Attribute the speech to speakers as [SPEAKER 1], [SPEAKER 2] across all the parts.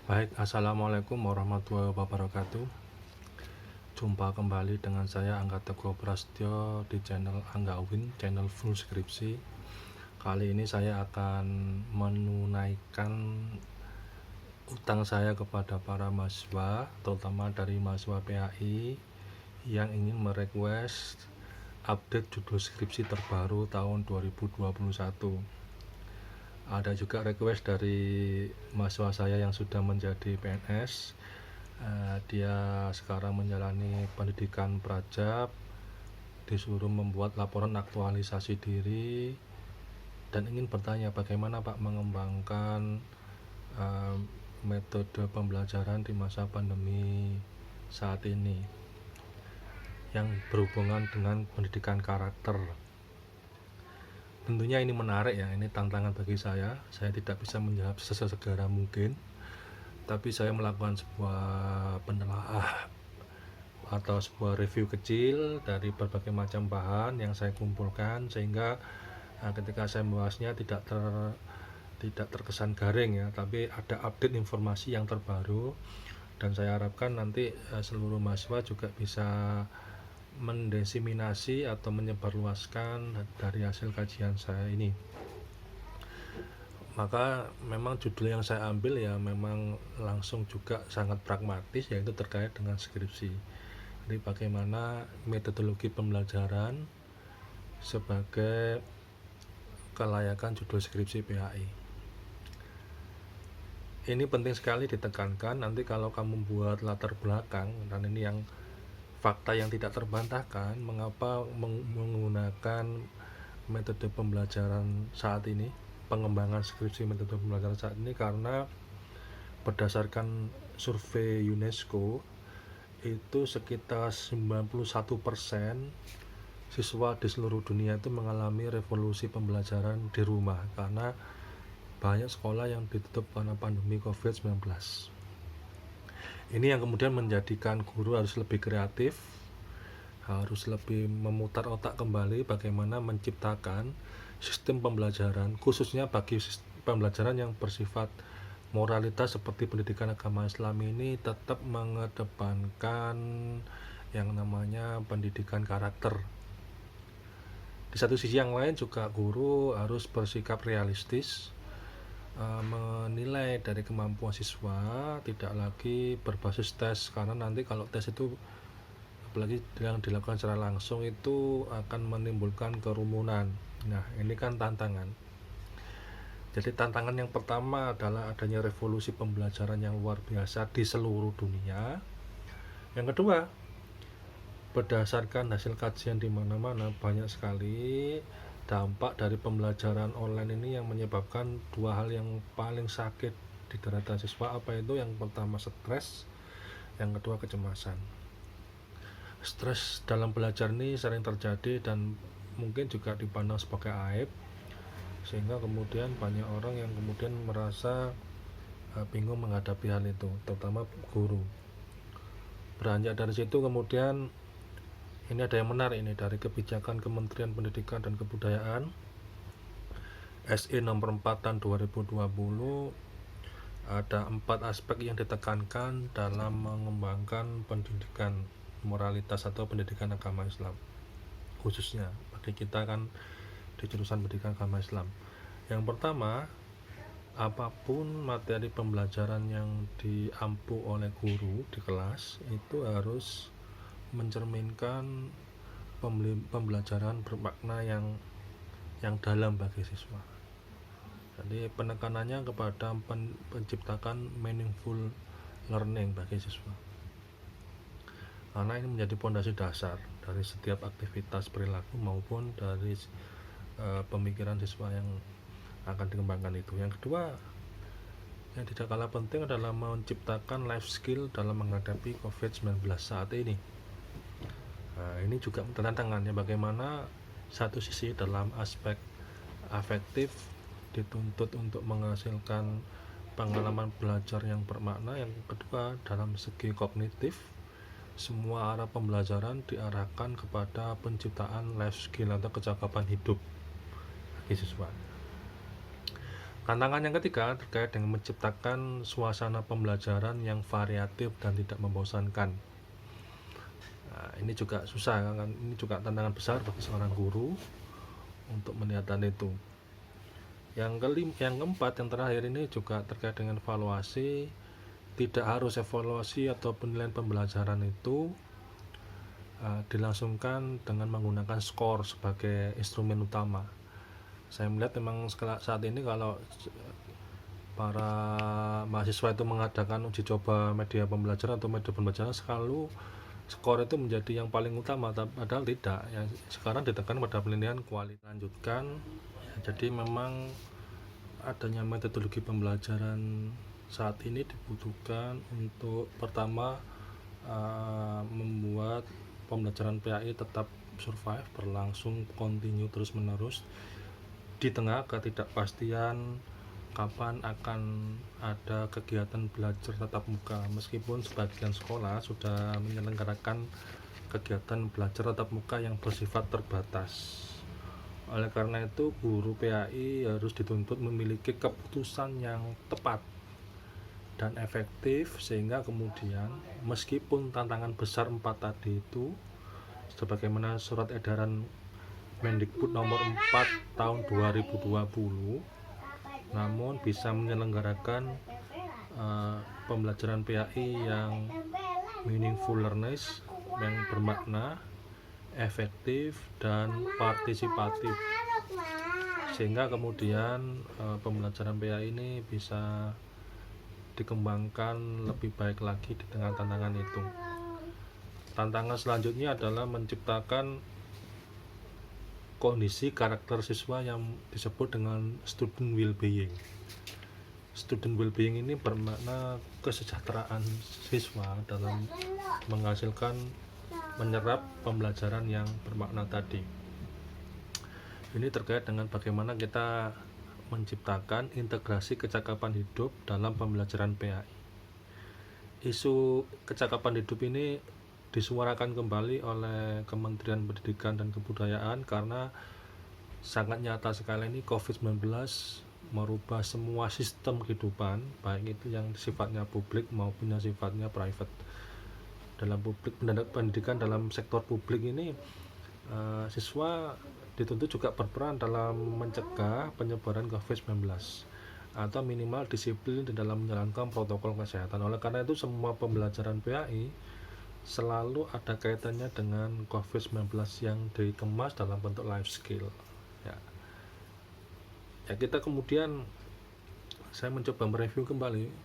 [SPEAKER 1] Baik, assalamualaikum warahmatullahi wabarakatuh. Jumpa kembali dengan saya Angga Teguh Prasetyo di channel Angga Win, channel full skripsi. Kali ini saya akan menunaikan utang saya kepada para mahasiswa, terutama dari mahasiswa PAI yang ingin merequest update judul skripsi terbaru tahun 2021. Ada juga request dari mahasiswa saya yang sudah menjadi PNS. Dia sekarang menjalani pendidikan prajab, disuruh membuat laporan aktualisasi diri dan ingin bertanya bagaimana Pak mengembangkan metode pembelajaran di masa pandemi saat ini yang berhubungan dengan pendidikan karakter. Tentunya ini menarik ya, ini tantangan bagi saya. Saya tidak bisa menjawab sesegera mungkin, tapi saya melakukan sebuah penelaah atau sebuah review kecil dari berbagai macam bahan yang saya kumpulkan, sehingga ketika saya membahasnya tidak terkesan garing ya, tapi ada update informasi yang terbaru, dan saya harapkan nanti seluruh mahasiswa juga bisa mendesiminasi atau menyebarluaskan dari hasil kajian saya ini. Maka memang judul yang saya ambil ya memang langsung juga sangat pragmatis, yaitu terkait dengan skripsi. Jadi bagaimana metodologi pembelajaran sebagai kelayakan judul skripsi PAI. Ini penting sekali ditekankan. Nanti kalau kamu buat latar belakang, dan ini yang fakta yang tidak terbantahkan, mengapa menggunakan metode pembelajaran saat ini, pengembangan skripsi metode pembelajaran saat ini, karena berdasarkan survei UNESCO itu sekitar 91% siswa di seluruh dunia itu mengalami revolusi pembelajaran di rumah karena banyak sekolah yang ditutup karena pandemi COVID-19. Ini yang kemudian menjadikan guru harus lebih kreatif, harus lebih memutar otak kembali bagaimana menciptakan sistem pembelajaran, khususnya bagi pembelajaran yang bersifat moralitas seperti pendidikan agama Islam ini tetap mengedepankan yang namanya pendidikan karakter. Di satu sisi yang lain juga guru harus bersikap realistis, menilai dari kemampuan siswa, tidak lagi berbasis tes, karena nanti kalau tes itu apalagi yang dilakukan secara langsung itu akan menimbulkan kerumunan. Nah, ini kan tantangan. Jadi tantangan yang pertama adalah adanya revolusi pembelajaran yang luar biasa di seluruh dunia. Yang kedua, berdasarkan hasil kajian di mana-mana banyak sekali dampak dari pembelajaran online ini yang menyebabkan dua hal yang paling sakit diderita siswa. Apa itu? Yang pertama stres, yang kedua kecemasan. Stres dalam belajar ini sering terjadi dan mungkin juga dipandang sebagai aib, sehingga kemudian banyak orang yang kemudian merasa bingung menghadapi hal itu, terutama guru. Beranjak dari situ kemudian ini ada yang menarik ini dari kebijakan Kementerian Pendidikan dan Kebudayaan SE nomor 4 tahun 2020. Ada 4 aspek yang ditekankan dalam mengembangkan pendidikan moralitas atau pendidikan agama Islam, khususnya bagi kita kan di jurusan pendidikan agama Islam. Yang pertama, apapun materi pembelajaran yang diampu oleh guru di kelas itu harus mencerminkan pembelajaran bermakna yang dalam bagi siswa. Jadi penekanannya kepada menciptakan meaningful learning bagi siswa, karena ini menjadi pondasi dasar dari setiap aktivitas perilaku maupun dari pemikiran siswa yang akan dikembangkan itu. Yang kedua, yang tidak kalah penting adalah menciptakan life skill dalam menghadapi COVID-19 saat ini. Nah, ini juga tantangannya, bagaimana satu sisi dalam aspek afektif dituntut untuk menghasilkan pengalaman belajar yang bermakna, yang kedua dalam segi kognitif semua arah pembelajaran diarahkan kepada penciptaan life skill atau kecakapan hidup bagi siswa. Tantangan yang ketiga terkait dengan menciptakan suasana pembelajaran yang variatif dan tidak membosankan. Nah, ini juga susah kan, ini juga tantangan besar bagi seorang guru untuk melihat itu. Yang keempat, yang terakhir ini juga terkait dengan evaluasi. Tidak harus evaluasi atau penilaian pembelajaran itu dilangsungkan dengan menggunakan skor sebagai instrumen utama. Saya melihat memang saat ini kalau para mahasiswa itu mengadakan uji coba media pembelajaran atau media pembelajaran, selalu skor itu menjadi yang paling utama, padahal tidak. Yang sekarang ditekan pada penilaian kualitas. Lanjutkan, jadi memang adanya metodologi pembelajaran saat ini dibutuhkan untuk pertama membuat pembelajaran PAI tetap survive, berlangsung, continue terus menerus di tengah ketidakpastian kapan akan ada kegiatan belajar tatap muka. Meskipun sebagian sekolah sudah menyelenggarakan kegiatan belajar tatap muka yang bersifat terbatas. Oleh karena itu, guru PAI harus dituntut memiliki keputusan yang tepat dan efektif, sehingga kemudian meskipun tantangan besar 4 tadi itu, sebagaimana surat edaran Mendikbud nomor 4 tahun 2020, namun bisa menyelenggarakan pembelajaran PAI yang meaningful learners, yang bermakna, efektif, dan partisipatif, sehingga kemudian pembelajaran PAI ini bisa dikembangkan lebih baik lagi di tengah tantangan itu. Tantangan selanjutnya adalah menciptakan kondisi karakter siswa yang disebut dengan student well-being. Student well-being ini bermakna kesejahteraan siswa dalam menghasilkan, menyerap pembelajaran yang bermakna tadi. Ini terkait dengan bagaimana kita menciptakan integrasi kecakapan hidup dalam pembelajaran PAI. Isu kecakapan hidup ini disuarakan kembali oleh Kementerian Pendidikan dan Kebudayaan karena sangat nyata sekali ini COVID-19 merubah semua sistem kehidupan, baik itu yang sifatnya publik maupun yang sifatnya private. Dalam pendidikan dalam sektor publik ini, siswa dituntut juga berperan dalam mencegah penyebaran COVID-19 atau minimal disiplin di dalam menjalankan protokol kesehatan. Oleh karena itu, semua pembelajaran PAI selalu ada kaitannya dengan COVID-19 yang dikemas dalam bentuk life skill. Ya, kita kemudian saya mencoba mereview kembali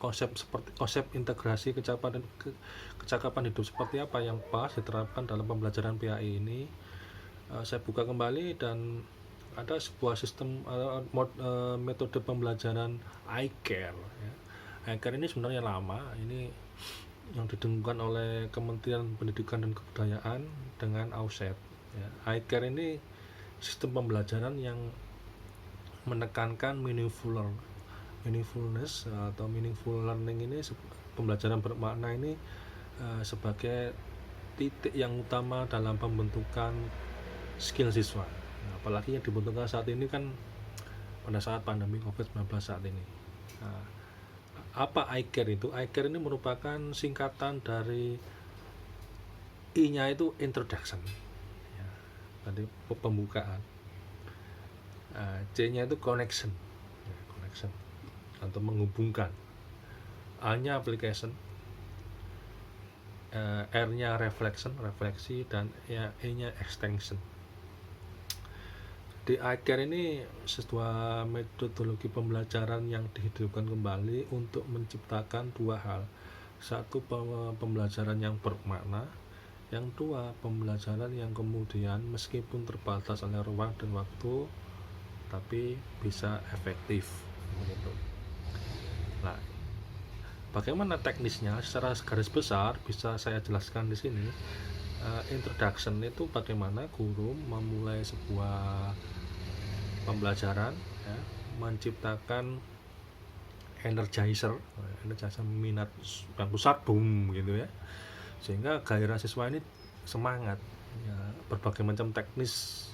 [SPEAKER 1] konsep integrasi kecakapan hidup seperti apa yang pas diterapkan dalam pembelajaran PAI ini. Saya buka kembali dan ada sebuah sistem metode pembelajaran iCare. iCare ini sebenarnya lama, ini yang didengungkan oleh Kementerian Pendidikan dan Kebudayaan dengan AUSET. iCare ini sistem pembelajaran yang menekankan meaningfulness atau meaningful learning ini, pembelajaran bermakna ini sebagai titik yang utama dalam pembentukan skill siswa. Apalagi yang dibutuhkan saat ini kan pada saat pandemi COVID-19 saat ini. Apa iCare itu? iCare ini merupakan singkatan dari I-nya itu introduction, tadi pembukaan. C-nya itu connection atau menghubungkan. A-nya application, R-nya refleksi, dan E-nya extension. Di iCare ini sebuah metodologi pembelajaran yang dihidupkan kembali untuk menciptakan dua hal. Satu, pembelajaran yang bermakna. Yang dua, pembelajaran yang kemudian meskipun terbatas oleh ruang dan waktu, tapi bisa efektif. Nah, bagaimana teknisnya secara garis besar bisa saya jelaskan di sini. Introduction itu bagaimana guru memulai sebuah pembelajaran, menciptakan energizer minat bangku boom gitu ya, sehingga gairah siswa ini semangat. Berbagai macam teknis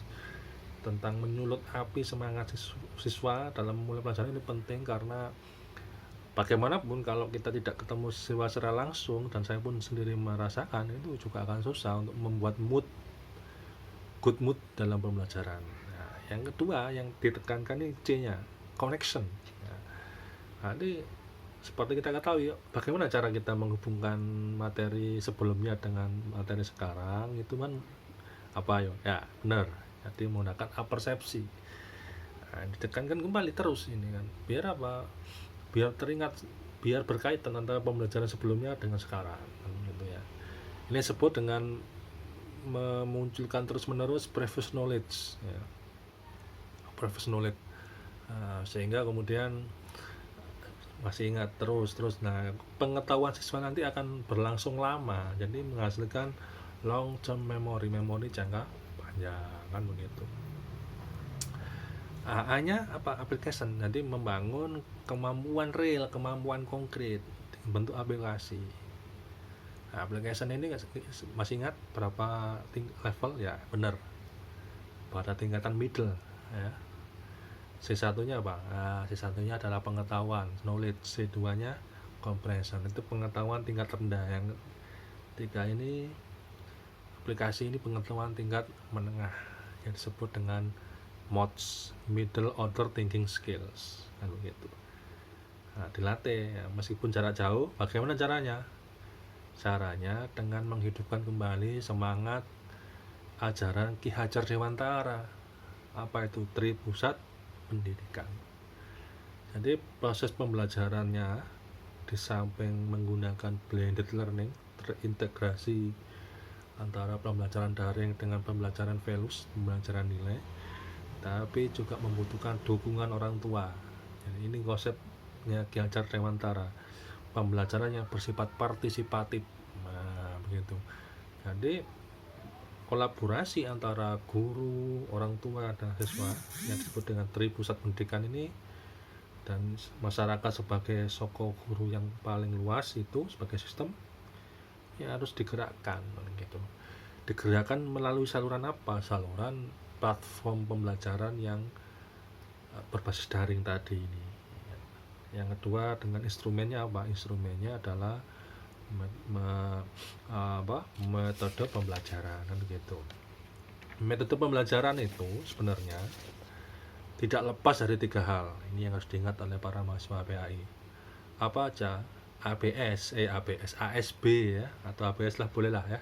[SPEAKER 1] tentang menyulut api semangat siswa dalam memulai pelajaran ini penting, karena bagaimanapun kalau kita tidak ketemu siswa secara langsung, dan saya pun sendiri merasakan, itu juga akan susah untuk membuat good mood dalam pembelajaran. Nah, yang kedua yang ditekankan ini C-nya, connection. Jadi seperti kita ketahui, bagaimana cara kita menghubungkan materi sebelumnya dengan materi sekarang, itu kan apa ya benar, jadi menggunakan apersepsi. Nah, ditekankan kembali terus ini kan, biar apa, biar teringat, biar berkaitan antara pembelajaran sebelumnya dengan sekarang kan, gitu ya. Ini disebut dengan memunculkan terus menerus previous knowledge ya. Previous knowledge. Sehingga kemudian masih ingat terus. Nah, pengetahuan siswa nanti akan berlangsung lama, jadi menghasilkan long term memori jangka panjang kan begitu. A-nya apa? Application. Jadi membangun kemampuan real, kemampuan konkret bentuk aplikasi. Nah, application ini masih ingat berapa level ya? Benar, pada tingkatan middle ya. C1-nya apa? Nah, C1-nya adalah pengetahuan, knowledge. C2-nya comprehension, itu pengetahuan tingkat rendah. Yang tiga ini aplikasi, ini pengetahuan tingkat menengah yang disebut dengan MOTS, middle order thinking skills kan begitu. Nah, dilatih ya, meskipun jarak jauh. Bagaimana caranya? Caranya dengan menghidupkan kembali semangat ajaran Ki Hajar Dewantara. Apa itu? Tripusat pendidikan. Jadi proses pembelajarannya, di samping menggunakan blended learning, terintegrasi antara pembelajaran daring dengan pembelajaran values, pembelajaran nilai, tapi juga membutuhkan dukungan orang tua. Jadi ini konsepnya Ki Hajar Dewantara, pembelajaran yang bersifat partisipatif. Nah, begitu. Jadi kolaborasi antara guru, orang tua, dan siswa yang disebut dengan tripusat pendidikan ini, dan masyarakat sebagai soko guru yang paling luas itu sebagai sistem ya harus digerakkan gitu. Digerakkan melalui saluran apa? Saluran platform pembelajaran yang berbasis daring tadi ini. Yang kedua, dengan instrumennya apa? Instrumennya adalah metode pembelajaran kan gitu. Metode pembelajaran itu sebenarnya tidak lepas dari tiga hal. Ini yang harus diingat oleh para mahasiswa PAI. Apa aja? ASB ya, atau ABS lah, boleh lah ya.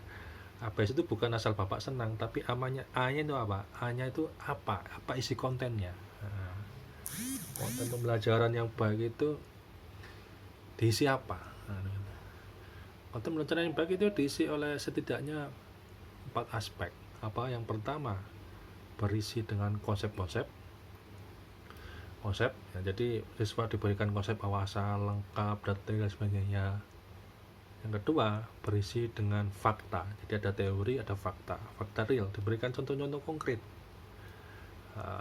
[SPEAKER 1] ABS itu bukan asal bapak senang, tapi A-nya itu apa? A-nya itu apa isi kontennya. Nah, konten pembelajaran yang baik itu diisi apa? Konten pembelajaran yang baik itu diisi oleh setidaknya 4 aspek. Apa? Yang pertama, berisi dengan konsep ya, jadi siswa diberikan konsep awasan lengkap, detail dan sebagainya. Yang kedua, berisi dengan fakta, jadi ada teori, ada fakta real, diberikan contoh-contoh konkret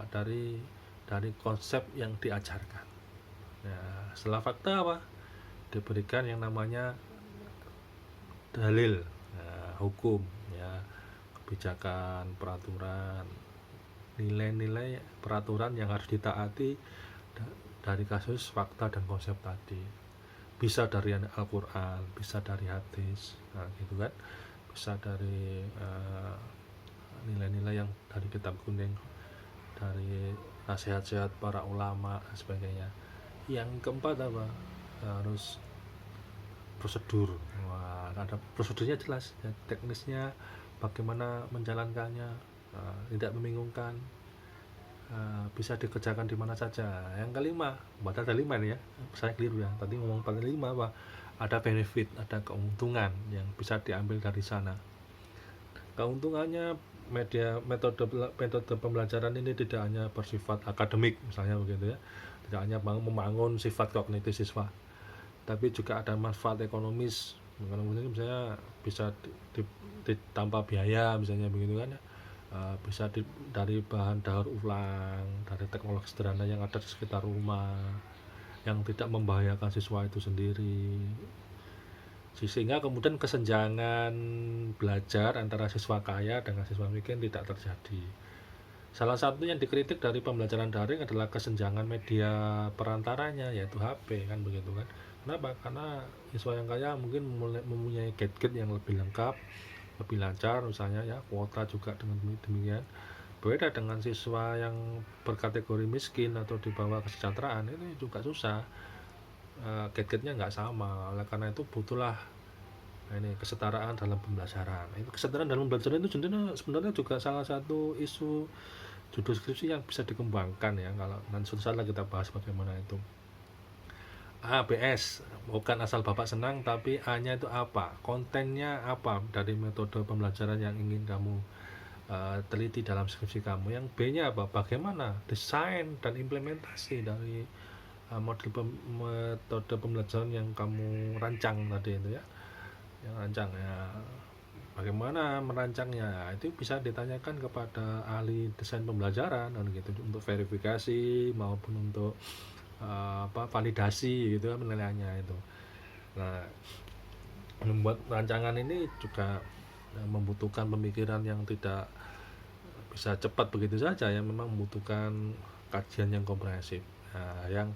[SPEAKER 1] dari konsep yang diajarkan. Nah, setelah fakta apa? Diberikan yang namanya dalil, hukum ya, kebijakan, peraturan, nilai-nilai peraturan yang harus ditaati dari kasus, fakta, dan konsep tadi. Bisa dari Al-Quran, bisa dari hadis, nah, gitu kan. Bisa dari nilai-nilai yang dari kitab kuning, dari nasihat-nasihat para ulama dan sebagainya. Yang keempat apa? Harus prosedur. Wah, ada prosedurnya jelas ya, teknisnya bagaimana menjalankannya, tidak membingungkan, bisa dikerjakan di mana saja. Yang kelima, ada 5 nih ya, saya keliru ya, tadi ngomong pada 5 apa? Ada benefit, ada keuntungan yang bisa diambil dari sana. Keuntungannya, metode pembelajaran ini tidak hanya bersifat akademik misalnya begitu ya, tidak hanya membangun sifat kognitif siswa, tapi juga ada manfaat ekonomis. Misalnya bisa ditambah biaya misalnya begitu kan ya. Bisa dari bahan daur ulang, dari teknologi sederhana yang ada di sekitar rumah, yang tidak membahayakan siswa itu sendiri, sehingga kemudian kesenjangan belajar antara siswa kaya dengan siswa miskin tidak terjadi. Salah satu yang dikritik dari pembelajaran daring adalah kesenjangan media perantaranya, yaitu HP kan begitu kan. Kenapa? Karena siswa yang kaya mungkin mempunyai gadget yang lebih lengkap, lebih lancar misalnya ya, kuota juga dengan demikian. Beda dengan siswa yang berkategori miskin atau di bawah kesejahteraan, itu juga susah. Gadgetnya nggak sama, oleh karena itu butuhlah ini kesetaraan dalam pembelajaran. Itu kesetaraan dalam pembelajaran itu sebenarnya juga salah satu isu judul skripsi yang bisa dikembangkan ya, kalau nanti suatu saat kita bahas bagaimana itu. ABS, bukan asal Bapak senang, tapi A-nya itu apa, kontennya apa dari metode pembelajaran yang ingin kamu teliti dalam skripsi kamu. Yang B-nya apa, bagaimana desain dan implementasi dari metode pembelajaran yang kamu rancang tadi itu ya, yang rancang ya, bagaimana merancangnya, itu bisa ditanyakan kepada ahli desain pembelajaran kan gitu, untuk verifikasi maupun untuk validasi gitu penilaiannya itu. Nah, membuat rancangan ini juga membutuhkan pemikiran yang tidak bisa cepat begitu saja ya, memang membutuhkan kajian yang komprehensif. Nah, yang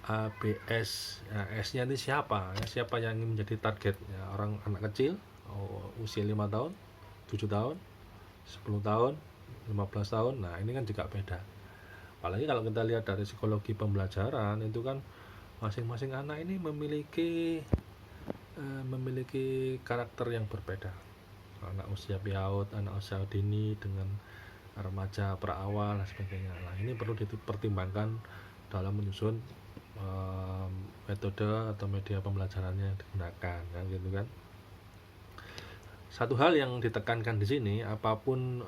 [SPEAKER 1] ABS, nah, S-nya ini siapa ya, siapa yang ingin menjadi target ya, anak kecil, usia 5 tahun, 7 tahun, 10 tahun, 15 tahun. Nah, ini kan juga beda. Apalagi kalau kita lihat dari psikologi pembelajaran, itu kan masing-masing anak ini memiliki karakter yang berbeda. Anak usia PAUD, anak usia dini dengan remaja praawal dan sebagainya. Nah, ini perlu dipertimbangkan dalam menyusun metode atau media pembelajarannya yang digunakan kan gitu kan. Satu hal yang ditekankan di sini, apapun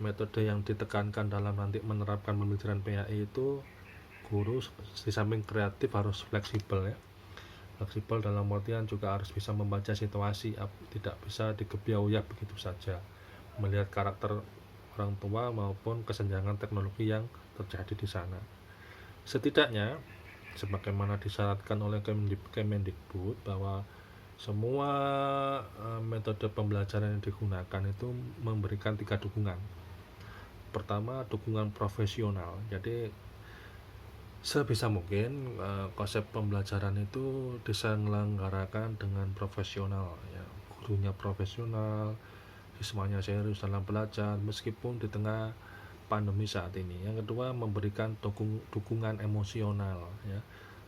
[SPEAKER 1] metode yang ditekankan dalam nanti menerapkan pembelajaran PAI itu, guru di samping kreatif harus fleksibel ya. Fleksibel dalam artian juga harus bisa membaca situasi, tidak bisa digebiah begitu saja, melihat karakter orang tua maupun kesenjangan teknologi yang terjadi di sana. Setidaknya sebagaimana disyaratkan oleh Kemendikbud bahwa semua metode pembelajaran yang digunakan itu memberikan 3 dukungan. Pertama, dukungan profesional. Jadi sebisa mungkin konsep pembelajaran itu diselenggarakan dengan profesional ya, gurunya profesional, siswanya serius dalam belajar meskipun di tengah pandemi saat ini. Yang kedua, memberikan dukungan emosional ya,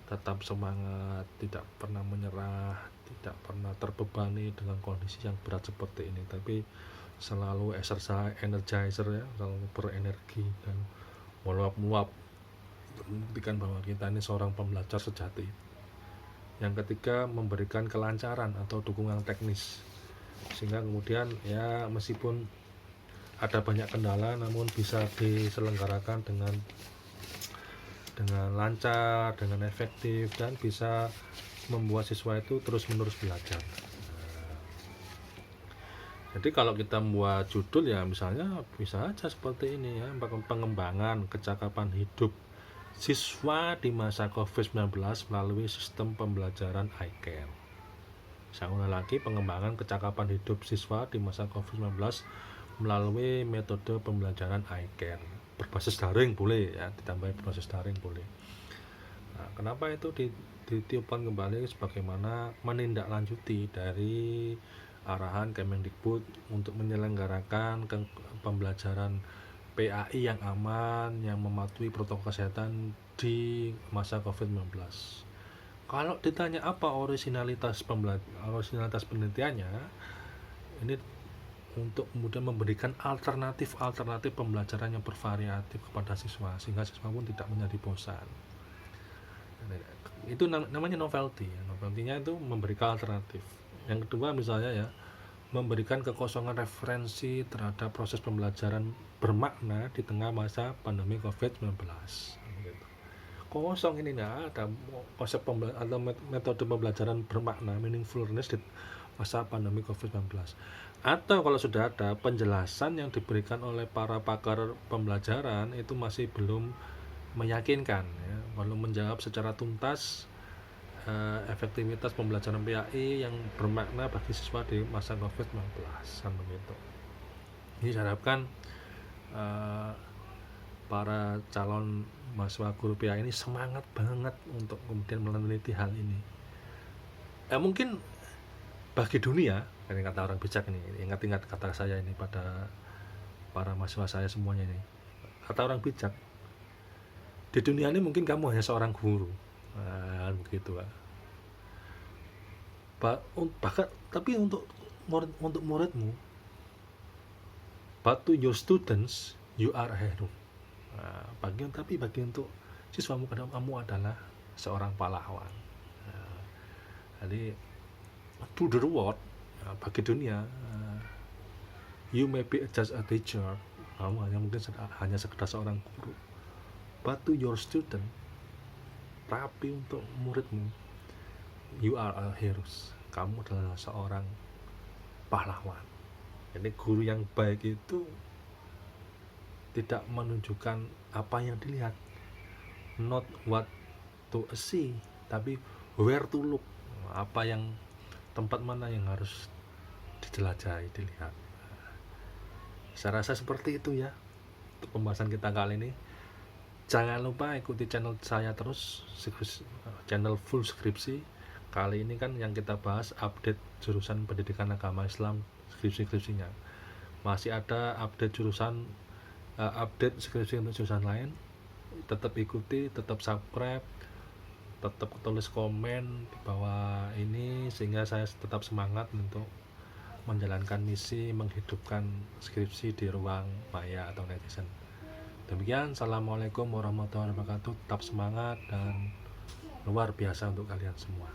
[SPEAKER 1] tetap semangat, tidak pernah menyerah, tidak pernah terbebani dengan kondisi yang berat seperti ini, tapi selalu exercise energizer ya, selalu berenergi dan meluap-meluap untuk membuktikan bahwa kita ini seorang pembelajar sejati. Yang ketiga, memberikan kelancaran atau dukungan teknis, sehingga kemudian ya meskipun ada banyak kendala namun bisa diselenggarakan dengan lancar, dengan efektif, dan bisa membuat siswa itu terus-menerus belajar. Jadi kalau kita membuat judul ya misalnya bisa aja seperti ini ya, pengembangan kecakapan hidup siswa di masa COVID-19 melalui sistem pembelajaran iCare. Saya ulang lagi, pengembangan kecakapan hidup siswa di masa COVID-19 melalui metode pembelajaran iCare. Berbasis daring boleh ya, ditambah berbasis daring boleh. Nah, kenapa itu ditiupkan kembali sebagaimana menindaklanjuti dari arahan Kemendikbud untuk menyelenggarakan pembelajaran PAI yang aman, yang mematuhi protokol kesehatan di masa COVID-19. Kalau ditanya apa originalitas penelitiannya, ini untuk kemudian memberikan alternatif pembelajaran yang bervariatif kepada siswa, sehingga siswa pun tidak menjadi bosan. Itu namanya novelty. Novelty-nya itu memberikan alternatif. Yang kedua misalnya ya, memberikan kekosongan referensi terhadap proses pembelajaran bermakna di tengah masa pandemi COVID-19. Kosong ini, nah ada konsep atau metode pembelajaran bermakna, meaningfulness di masa pandemi COVID-19. Atau kalau sudah ada penjelasan yang diberikan oleh para pakar pembelajaran itu masih belum meyakinkan ya, belum menjawab secara tuntas efektivitas pembelajaran PAI yang bermakna bagi siswa di masa COVID-19 kan begitu. Ini saya harapkan para calon mahasiswa guru PA ini semangat banget untuk kemudian meneliti hal ini. Mungkin bagi dunia, ini kata orang bijak ini, ingat-ingat kata saya ini pada para mahasiswa saya semuanya ini. Kata orang bijak, di dunia ini mungkin kamu hanya seorang guru, begitu Pak. Bahkan tapi untuk muridmu, but to your students you are a hero. Tapi bagi untuk siswamu, kamu adalah seorang pahlawan. Jadi to the world, bagi dunia, you may be just a teacher, kamu hanya sekedar seorang guru, but to your student, tapi untuk muridmu, you are a heroes, kamu adalah seorang pahlawan. Jadi guru yang baik itu tidak menunjukkan apa yang dilihat, not what to see, tapi where to look, tempat mana yang harus dijelajahi, dilihat. Saya rasa seperti itu ya untuk pembahasan kita kali ini. Jangan lupa ikuti channel saya terus, channel Full Skripsi. Kali ini kan yang kita bahas update jurusan pendidikan agama Islam, skripsinya. Masih ada update skripsi untuk jurusan lain. Tetap ikuti, tetap subscribe, tetap tulis komen di bawah ini, sehingga saya tetap semangat untuk menjalankan misi menghidupkan skripsi di ruang maya atau netizen. Demikian, assalamualaikum warahmatullahi wabarakatuh. Tetap semangat dan luar biasa untuk kalian semua.